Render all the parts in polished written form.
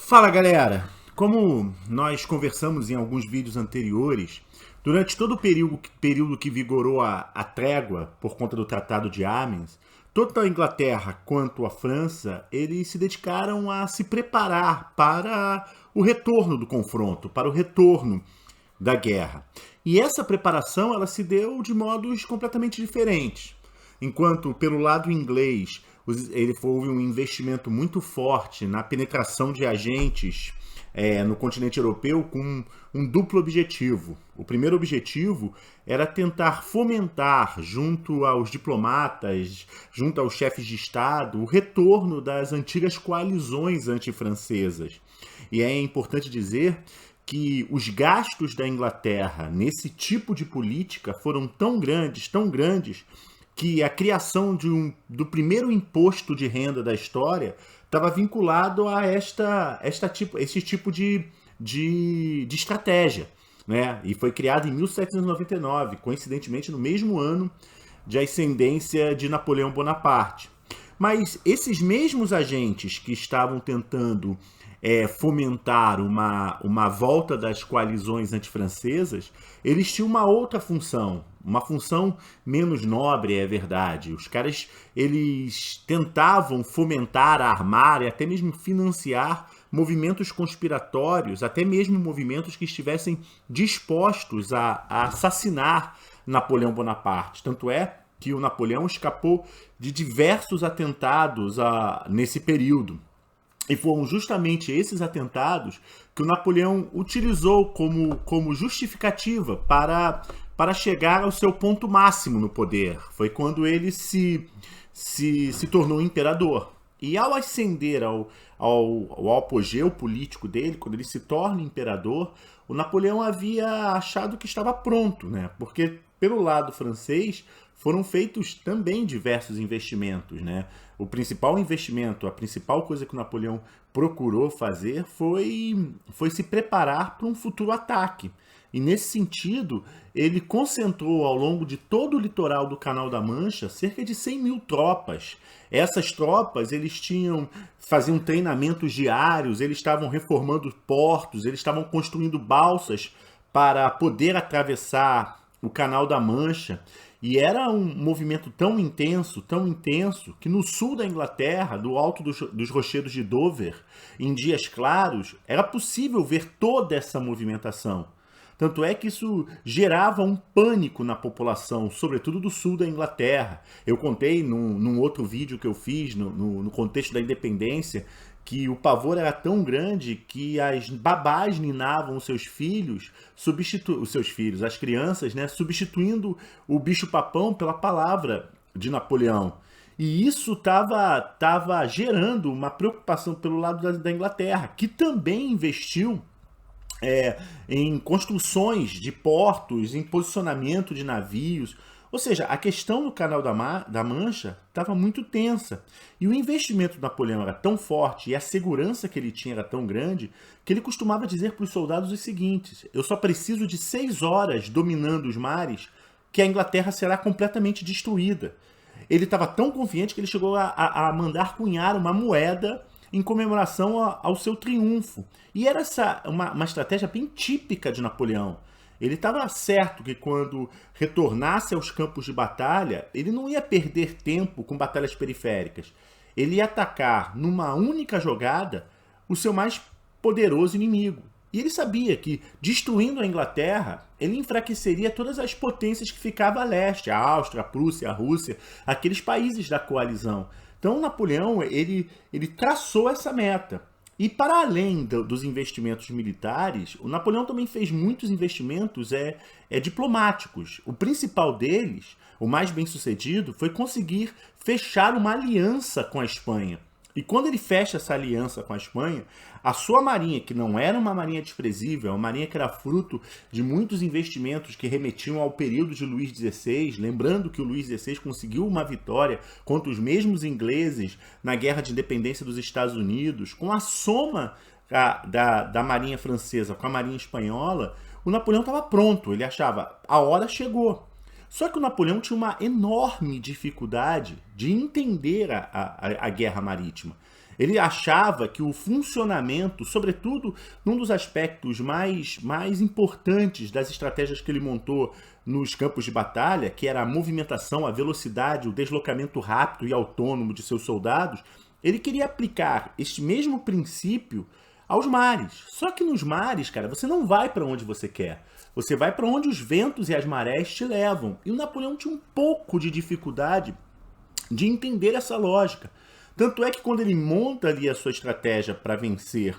Fala galera! Como nós conversamos em alguns vídeos anteriores, durante todo o período que vigorou a trégua por conta do Tratado de Amiens, tanto a Inglaterra quanto a França, eles se dedicaram a se preparar para o retorno do confronto, para o retorno da guerra. E essa preparação ela se deu de modos completamente diferentes. Enquanto pelo lado inglês houve um investimento muito forte na penetração de agentes no continente europeu com um duplo objetivo. O primeiro objetivo era tentar fomentar, junto aos diplomatas, junto aos chefes de Estado, o retorno das antigas coalizões antifrancesas. E é importante dizer que os gastos da Inglaterra nesse tipo de política foram tão grandes, que a criação do primeiro imposto de renda da história estava vinculado a esse tipo de estratégia. Né? E foi criado em 1799, coincidentemente no mesmo ano de ascendência de Napoleão Bonaparte. Mas esses mesmos agentes que estavam tentando fomentar uma volta das coalizões antifrancesas, eles tinham uma outra função, uma função menos nobre, é verdade. Os caras eles tentavam fomentar, armar e até mesmo financiar movimentos conspiratórios, até mesmo movimentos que estivessem dispostos a assassinar Napoleão Bonaparte. Tanto é que o Napoleão escapou de diversos atentados nesse período. E foram justamente esses atentados que o Napoleão utilizou como justificativa para chegar ao seu ponto máximo no poder. Foi quando ele se tornou imperador. E ao ascender ao apogeu político dele, quando ele se torna imperador, o Napoleão havia achado que estava pronto, né? Porque pelo lado francês foram feitos também diversos investimentos, né? O principal investimento, a principal coisa que o Napoleão procurou fazer foi se preparar para um futuro ataque. E nesse sentido, ele concentrou ao longo de todo o litoral do Canal da Mancha cerca de 100 mil tropas. Essas tropas, faziam treinamentos diários, eles estavam reformando portos, eles estavam construindo balsas para poder atravessar o Canal da Mancha. E era um movimento tão intenso, que no sul da Inglaterra, do alto dos rochedos de Dover, em dias claros, era possível ver toda essa movimentação. Tanto é que isso gerava um pânico na população, sobretudo do sul da Inglaterra. Eu contei num outro vídeo que eu fiz, no contexto da independência, que o pavor era tão grande que as babás ninavam os seus filhos, as crianças, né, substituindo o bicho-papão pela palavra de Napoleão. E isso estava gerando uma preocupação pelo lado da Inglaterra, que também investiu em construções de portos, em posicionamento de navios. Ou seja, a questão do Canal da Mancha estava muito tensa. E o investimento do Napoleão era tão forte e a segurança que ele tinha era tão grande que ele costumava dizer para os soldados os seguintes: eu só preciso de 6 horas dominando os mares que a Inglaterra será completamente destruída. Ele estava tão confiante que ele chegou a mandar cunhar uma moeda em comemoração ao seu triunfo. E era uma estratégia bem típica de Napoleão. Ele estava certo que quando retornasse aos campos de batalha, ele não ia perder tempo com batalhas periféricas. Ele ia atacar numa única jogada o seu mais poderoso inimigo. E ele sabia que, destruindo a Inglaterra, ele enfraqueceria todas as potências que ficavam a leste, a Áustria, a Prússia, a Rússia, aqueles países da coalizão. Então, Napoleão ele traçou essa meta. E para além dos investimentos militares, o Napoleão também fez muitos investimentos diplomáticos. O principal deles, o mais bem-sucedido, foi conseguir fechar uma aliança com a Espanha. E quando ele fecha essa aliança com a Espanha, a sua marinha, que não era uma marinha desprezível, uma marinha que era fruto de muitos investimentos que remetiam ao período de Luís XVI, lembrando que o Luís XVI conseguiu uma vitória contra os mesmos ingleses na Guerra de Independência dos Estados Unidos, com a soma da marinha francesa com a marinha espanhola, o Napoleão estava pronto, ele achava, a hora chegou. Só que o Napoleão tinha uma enorme dificuldade de entender a guerra marítima. Ele achava que o funcionamento, sobretudo num dos aspectos mais importantes das estratégias que ele montou nos campos de batalha, que era a movimentação, a velocidade, o deslocamento rápido e autônomo de seus soldados, ele queria aplicar este mesmo princípio aos mares. Só que nos mares, cara, você não vai para onde você quer. Você vai para onde os ventos e as marés te levam. E o Napoleão tinha um pouco de dificuldade de entender essa lógica. Tanto é que quando ele monta ali a sua estratégia para vencer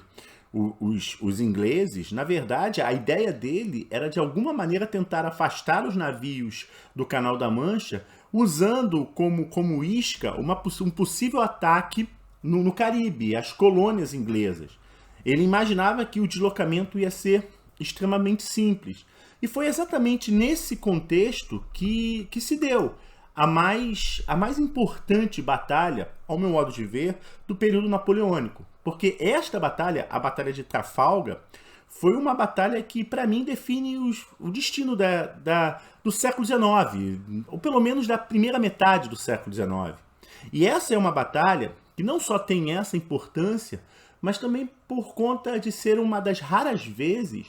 os ingleses, na verdade, a ideia dele era de alguma maneira tentar afastar os navios do Canal da Mancha, usando como isca um possível ataque no Caribe, as colônias inglesas. Ele imaginava que o deslocamento ia ser extremamente simples. E foi exatamente nesse contexto que se deu a mais importante batalha, ao meu modo de ver, do período napoleônico. Porque esta batalha, a Batalha de Trafalgar, foi uma batalha que, para mim, define o destino do século XIX, ou pelo menos da primeira metade do século XIX. E essa é uma batalha que não só tem essa importância, mas também por conta de ser uma das raras vezes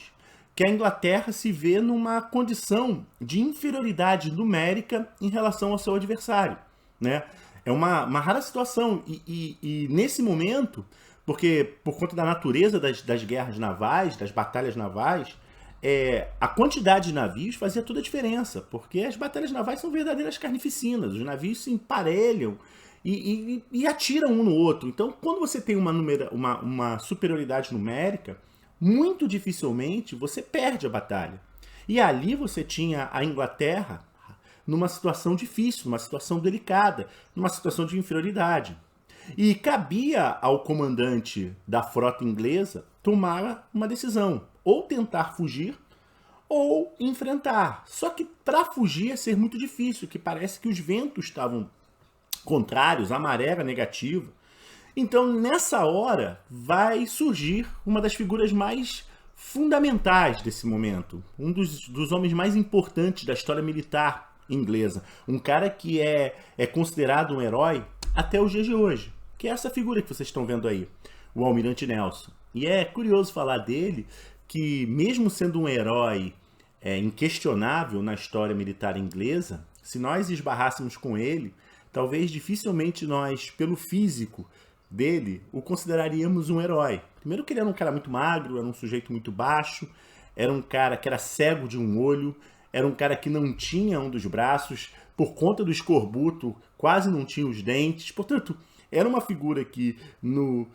que a Inglaterra se vê numa condição de inferioridade numérica em relação ao seu adversário, né? É uma rara situação e nesse momento, porque por conta da natureza das guerras navais, das batalhas navais, a quantidade de navios fazia toda a diferença, porque as batalhas navais são verdadeiras carnificinas, os navios se emparelham e atiram um no outro. Então, quando você tem uma superioridade numérica, muito dificilmente você perde a batalha. E ali você tinha a Inglaterra numa situação difícil, numa situação delicada, numa situação de inferioridade. E cabia ao comandante da frota inglesa tomar uma decisão, ou tentar fugir, ou enfrentar. Só que para fugir ia ser muito difícil, que parece que os ventos estavam contrários, a maré era negativa. Então, nessa hora, vai surgir uma das figuras mais fundamentais desse momento, um dos homens mais importantes da história militar inglesa, um cara que é considerado um herói até os dias de hoje, que é essa figura que vocês estão vendo aí, o Almirante Nelson. E é curioso falar dele, que mesmo sendo um herói inquestionável na história militar inglesa, se nós esbarrássemos com ele, talvez dificilmente nós, pelo físico dele, o consideraríamos um herói. Primeiro que ele era um cara muito magro, era um sujeito muito baixo, era um cara que era cego de um olho, era um cara que não tinha um dos braços, por conta do escorbuto, quase não tinha os dentes. Portanto, era uma figura que, no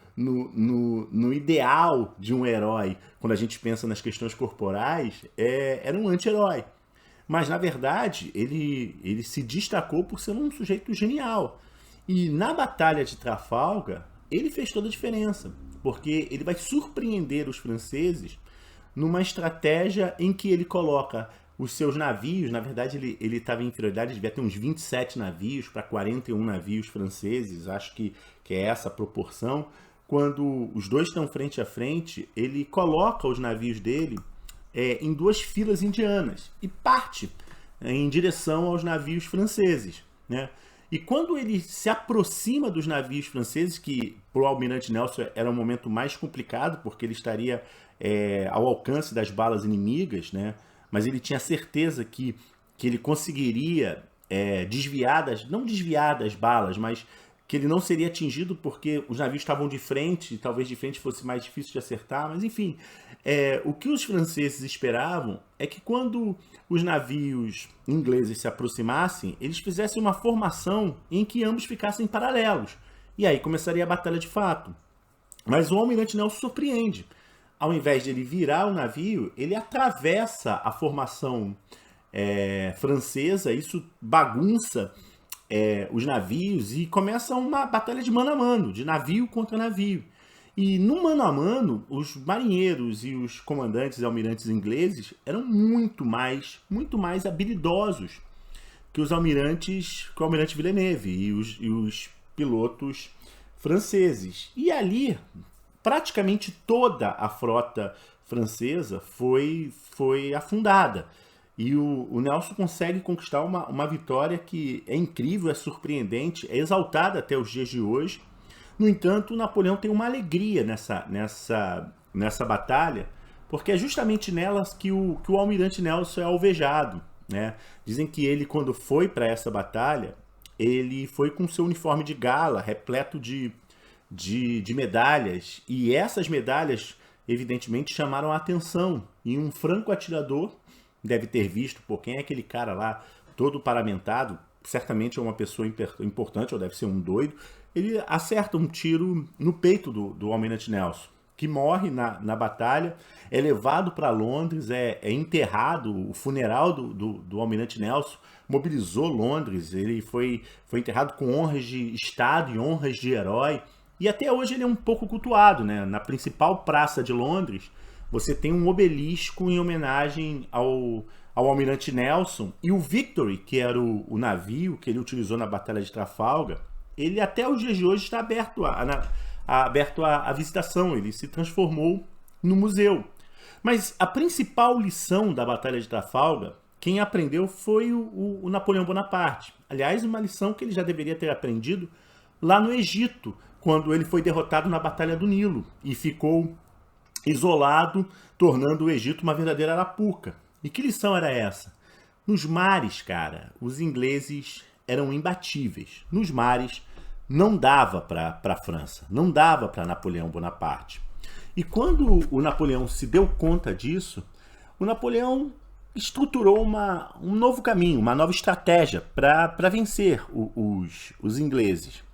ideal de um herói, quando a gente pensa nas questões corporais, era um anti-herói. Mas, na verdade, ele se destacou por ser um sujeito genial. E na Batalha de Trafalgar, ele fez toda a diferença, porque ele vai surpreender os franceses numa estratégia em que ele coloca os seus navios, na verdade ele estava em inferioridade, devia ter uns 27 navios para 41 navios franceses, acho que é essa a proporção. Quando os dois estão frente a frente, ele coloca os navios dele em duas filas indianas e parte em direção aos navios franceses, né? E quando ele se aproxima dos navios franceses, que para o Almirante Nelson era um momento mais complicado, porque ele estaria ao alcance das balas inimigas, né? Mas ele tinha certeza que ele conseguiria não desviar das balas, mas que ele não seria atingido porque os navios estavam de frente, e talvez de frente fosse mais difícil de acertar, mas enfim, o que os franceses esperavam é que quando os navios ingleses se aproximassem, eles fizessem uma formação em que ambos ficassem paralelos, e aí começaria a batalha de fato. Mas o Almirante Nelson surpreende. Ao invés de ele virar o navio, ele atravessa a formação francesa, isso bagunça os navios e começa uma batalha de mano a mano, de navio contra navio. E no mano a mano, os marinheiros e os comandantes e almirantes ingleses eram muito mais habilidosos que o almirante Villeneuve e os pilotos franceses. E ali, praticamente toda a frota francesa foi afundada. E o Nelson consegue conquistar uma vitória que é incrível, é surpreendente, é exaltada até os dias de hoje, No entanto, Napoleão tem uma alegria nessa batalha, porque é justamente nelas que o almirante Nelson é alvejado, né? Dizem que ele, quando foi para essa batalha, ele foi com seu uniforme de gala, repleto de medalhas, e essas medalhas, evidentemente, chamaram a atenção. E um franco atirador deve ter visto, pô, quem é aquele cara lá, todo paramentado, certamente é uma pessoa importante, ou deve ser um doido. Ele acerta um tiro no peito do almirante Nelson, que morre na batalha, é levado para Londres, é enterrado. O funeral do almirante Nelson mobilizou Londres, ele foi enterrado com honras de Estado e honras de herói, e até hoje ele é um pouco cultuado, né? Na principal praça de Londres, você tem um obelisco em homenagem ao almirante Nelson, e o Victory, que era o navio que ele utilizou na Batalha de Trafalgar, ele até os dias de hoje está aberto à visitação, ele se transformou no museu. Mas a principal lição da Batalha de Trafalgar, quem aprendeu foi o Napoleão Bonaparte. Aliás, uma lição que ele já deveria ter aprendido lá no Egito, quando ele foi derrotado na Batalha do Nilo e ficou isolado, tornando o Egito uma verdadeira arapuca. E que lição era essa? Nos mares, cara, os ingleses eram imbatíveis. Nos mares não dava para a França, não dava para Napoleão Bonaparte. E quando o Napoleão se deu conta disso, o Napoleão estruturou um novo caminho, uma nova estratégia para vencer os ingleses.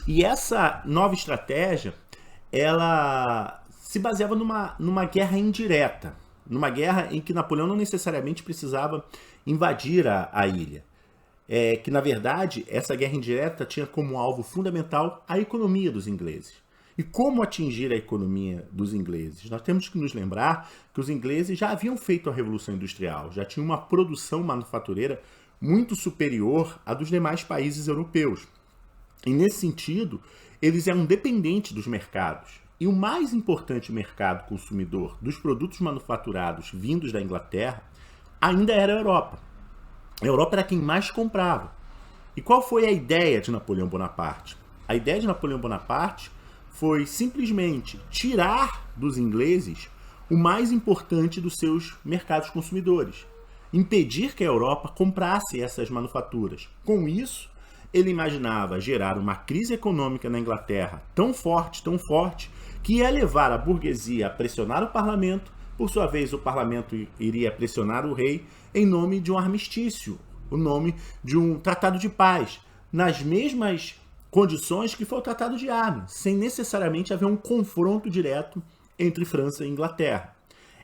E essa nova estratégia, ela se baseava numa guerra indireta, numa guerra em que Napoleão não necessariamente precisava invadir a ilha. Que, na verdade, essa guerra indireta tinha como alvo fundamental a economia dos ingleses. E como atingir a economia dos ingleses? Nós temos que nos lembrar que os ingleses já haviam feito a Revolução Industrial, já tinham uma produção manufatureira muito superior à dos demais países europeus. E, nesse sentido, eles eram dependentes dos mercados. E o mais importante mercado consumidor dos produtos manufaturados vindos da Inglaterra ainda era a Europa. A Europa era quem mais comprava. E qual foi a ideia de Napoleão Bonaparte? A ideia de Napoleão Bonaparte foi simplesmente tirar dos ingleses o mais importante dos seus mercados consumidores. Impedir que a Europa comprasse essas manufaturas. Com isso, ele imaginava gerar uma crise econômica na Inglaterra tão forte, que ia levar a burguesia a pressionar o parlamento. Por sua vez, o parlamento iria pressionar o rei em nome de um armistício, o nome de um tratado de paz, nas mesmas condições que foi o tratado de Amiens, sem necessariamente haver um confronto direto entre França e Inglaterra.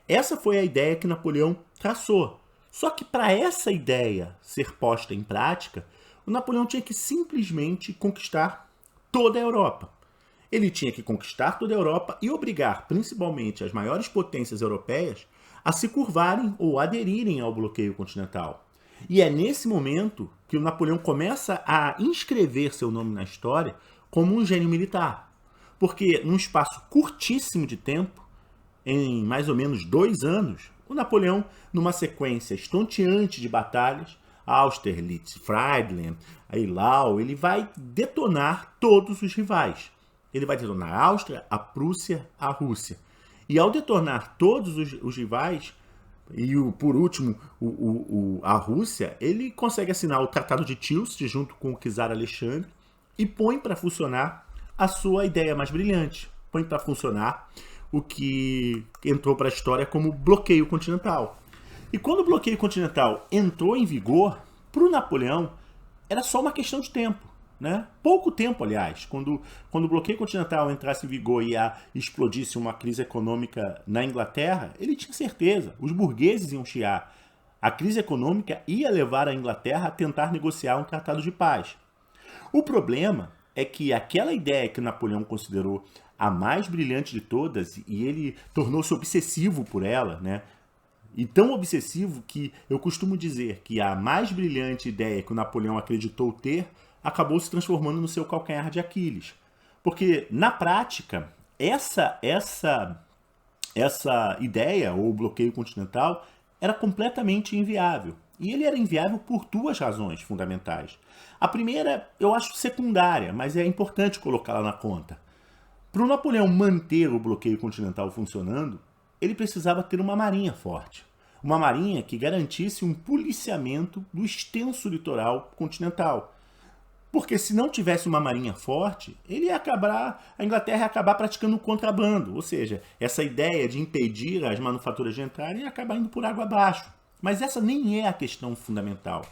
Essa foi a ideia que Napoleão traçou. Só que para essa ideia ser posta em prática, o Napoleão tinha que simplesmente conquistar toda a Europa. Ele tinha que conquistar toda a Europa e obrigar principalmente as maiores potências europeias a se curvarem ou aderirem ao bloqueio continental. E é nesse momento que o Napoleão começa a inscrever seu nome na história como um gênio militar. Porque num espaço curtíssimo de tempo, em mais ou menos 2 anos, o Napoleão, numa sequência estonteante de batalhas, Austerlitz, Friedland, Eylau, ele vai detonar todos os rivais. Ele vai detonar a Áustria, a Prússia, a Rússia. E ao detonar todos os rivais, e por último a Rússia, ele consegue assinar o Tratado de Tilsit junto com o czar Alexandre e põe para funcionar a sua ideia mais brilhante. Põe para funcionar o que entrou para a história como bloqueio continental. E quando o bloqueio continental entrou em vigor, para o Napoleão era só uma questão de tempo. Né? Pouco tempo, aliás, quando o bloqueio continental entrasse em vigor e explodisse uma crise econômica na Inglaterra, ele tinha certeza, os burgueses iam chiar. A crise econômica ia levar a Inglaterra a tentar negociar um tratado de paz. O problema é que aquela ideia que Napoleão considerou a mais brilhante de todas, e ele tornou-se obsessivo por ela, né? E tão obsessivo que eu costumo dizer que a mais brilhante ideia que o Napoleão acreditou ter acabou se transformando no seu calcanhar de Aquiles. Porque, na prática, essa ideia, ou bloqueio continental, era completamente inviável. E ele era inviável por 2 razões fundamentais. A primeira, eu acho secundária, mas é importante colocá-la na conta. Para o Napoleão manter o bloqueio continental funcionando, ele precisava ter uma marinha forte. Uma marinha que garantisse um policiamento do extenso litoral continental. Porque se não tivesse uma marinha forte, a Inglaterra ia acabar praticando o contrabando. Ou seja, essa ideia de impedir as manufaturas de entrarem ia acabar indo por água abaixo. Mas essa nem é a questão fundamental.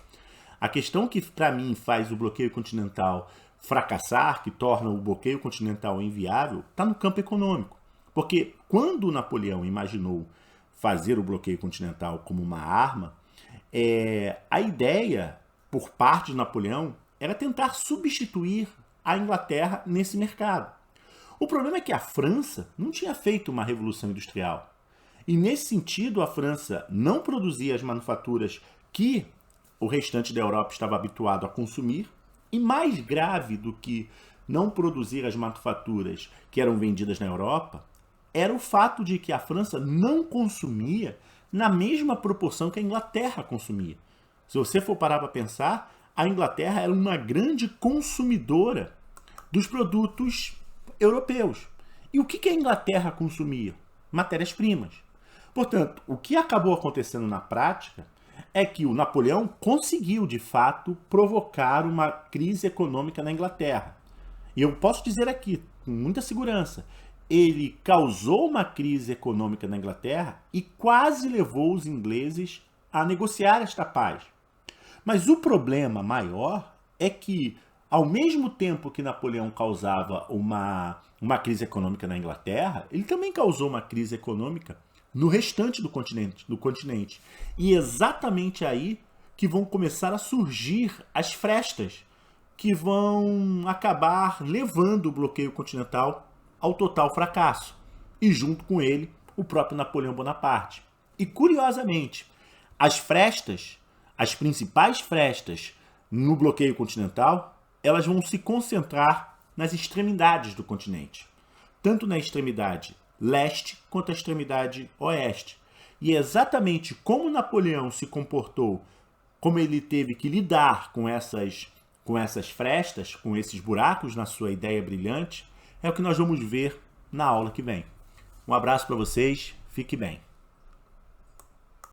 A questão que, para mim, faz o bloqueio continental fracassar, que torna o bloqueio continental inviável, está no campo econômico. Porque quando Napoleão imaginou fazer o bloqueio continental como uma arma, a ideia, por parte de Napoleão, era tentar substituir a Inglaterra nesse mercado. O problema é que a França não tinha feito uma revolução industrial. E nesse sentido, a França não produzia as manufaturas que o restante da Europa estava habituado a consumir. E mais grave do que não produzir as manufaturas que eram vendidas na Europa, era o fato de que a França não consumia na mesma proporção que a Inglaterra consumia. Se você for parar para pensar, a Inglaterra era uma grande consumidora dos produtos europeus. E o que a Inglaterra consumia? Matérias-primas. Portanto, o que acabou acontecendo na prática é que o Napoleão conseguiu, de fato, provocar uma crise econômica na Inglaterra. E eu posso dizer aqui, com muita segurança, ele causou uma crise econômica na Inglaterra e quase levou os ingleses a negociar esta paz. Mas o problema maior é que, ao mesmo tempo que Napoleão causava uma crise econômica na Inglaterra, ele também causou uma crise econômica no restante do continente. E exatamente aí que vão começar a surgir as frestas que vão acabar levando o bloqueio continental ao total fracasso. E junto com ele, o próprio Napoleão Bonaparte. E curiosamente, as principais frestas no bloqueio continental, elas vão se concentrar nas extremidades do continente. Tanto na extremidade leste quanto a extremidade oeste. E é exatamente como Napoleão se comportou, como ele teve que lidar com essas frestas, com esses buracos na sua ideia brilhante, é o que nós vamos ver na aula que vem. Um abraço para vocês, fique bem.